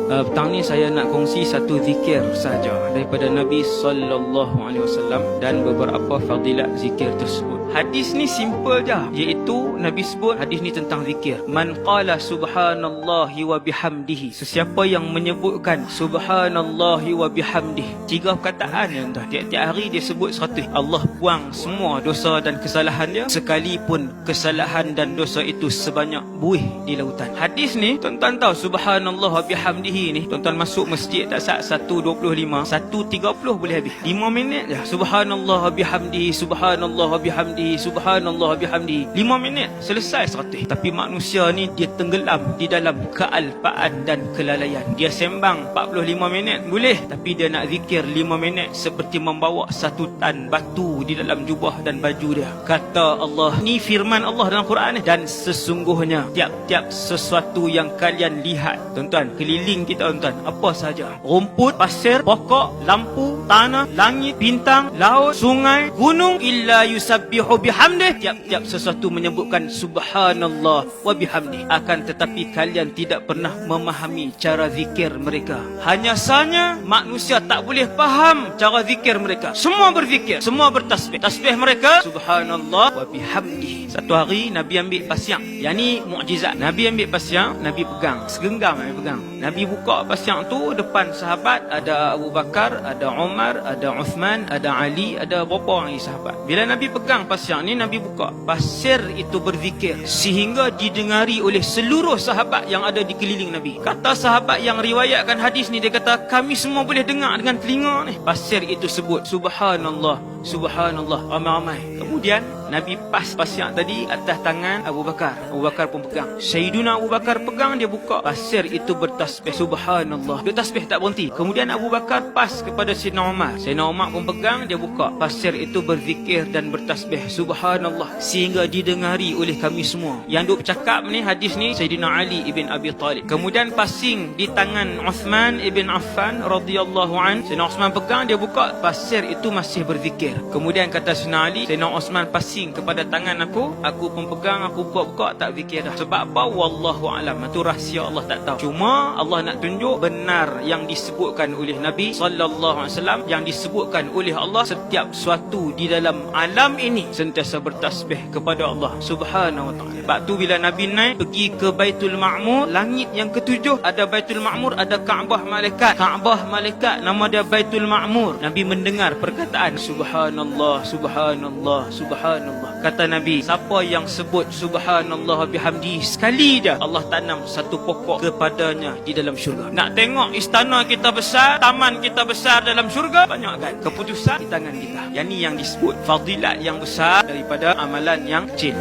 Petang ni saya nak kongsi satu zikir saja daripada Nabi sallallahu alaihi wasallam dan beberapa fadilat zikir tersebut. Hadis ni simple je, iaitu Nabi sebut hadis ni tentang zikir. Man qala subhanallahi wa bihamdihi, sesiapa yang menyebutkan subhanallahi wa bihamdihi, 3 perkataan je tuan. Tiap-tiap hari dia sebut 100. Allah buang semua dosa dan kesalahan dia, sekalipun kesalahan dan dosa itu sebanyak buih di lautan. Hadis ni tuan-tuan tahu, subhanallah wa bihamdihi ni tuan-tuan masuk masjid tak sat 1.25, 1.30 boleh habis. 5 minit je subhanallah wa bihamdihi, subhanallah wa bihamdihi, subhanallah wa bihamdihi. 5 minit selesai 100. Tapi manusia ni dia tenggelam di dalam kealpaan dan kelalaian. Dia sembang 45 minit boleh, tapi dia nak zikir 5 minit seperti membawa 1 tan batu di dalam jubah dan baju dia. Kata Allah, ni firman Allah dalam Quran ni, dan sesungguhnya tiap-tiap sesuatu yang kalian lihat tuan-tuan, keliling kita tuan-tuan, apa saja, rumput, pasir, pokok, lampu, tanah, langit, bintang, laut, sungai, gunung, illa yusabbihu bihamdih, tiap-tiap sesuatu menyebutkan subhanallah wa bihamdih. Akan tetapi kalian tidak pernah memahami cara zikir mereka. Hanya sahaja manusia tak boleh faham cara zikir mereka. Semua berzikir, semua bertasbih. Tasbih mereka subhanallah wa bihamdih. Satu hari Nabi ambil pasiang. Yang ni mukjizat. Nabi ambil pasiang, Nabi pegang, segenggam Nabi pegang. Nabi buka pasiang tu, depan sahabat ada Abu Bakar, ada Umar, ada Uthman, ada Ali, ada beberapa orang sahabat. Bila Nabi pegang pasiang ni, Nabi buka, pasir itu berzikir sehingga didengari oleh seluruh sahabat yang ada di keliling Nabi. Kata sahabat yang riwayatkan hadis ni, dia kata kami semua boleh dengar dengan telinga ni. Pasir itu sebut subhanallah, subhanallah, ramai-ramai. Kemudian Nabi pas pasiang tadi atas tangan Abu Bakar. Abu Bakar pun pegang. Sayyiduna Abu Bakar pegang, dia buka, pasir itu bertasbih subhanallah. Dia tasbih tak berhenti. Kemudian Abu Bakar pas kepada Sayyidina Umar. Sayyidina Umar pun pegang, dia buka, pasir itu berzikir dan bertasbih subhanallah sehingga didengari oleh kami semua. Yang duk bercakap ni, hadis ni, Sayyidina Ali ibn Abi Talib. Kemudian pasing di tangan Uthman ibn Affan radhiyallahu an. Sayyidina Uthman pegang, dia buka, pasir itu masih berzikir. Kemudian kata Sayyidina Ali, Sayyidina Uthman pasing kepada tangan aku pun pegang, aku buka-buka, tak zikir dah. Sebab apa? Wallahu alam. Itu rahsia, Allah tak tahu. Cuma Allah nak tunjuk benar yang disebutkan oleh Nabi sallallahu alaihi wasallam, yang disebutkan oleh Allah, setiap suatu di dalam alam ini sentiasa bertasbih kepada Allah subhanahu wa ta'ala. Sebab tu bila Nabi naik pergi ke Baitul Ma'mur, langit yang ke-7, ada Baitul Ma'mur, ada Kaabah malaikat. Kaabah malaikat nama dia Baitul Ma'mur. Nabi mendengar perkataan subhanallah, subhanallah, subhanallah. Kata Nabi, siapa yang sebut subhanallah bihamdi sekali dah, Allah tanam satu pokok kepadanya di dalam syurga. Nak tengok istana kita besar, taman kita besar dalam syurga, banyak kan? Keputusan di tangan kita. Yang ni yang disebut fadilat yang besar daripada amalan yang kecil.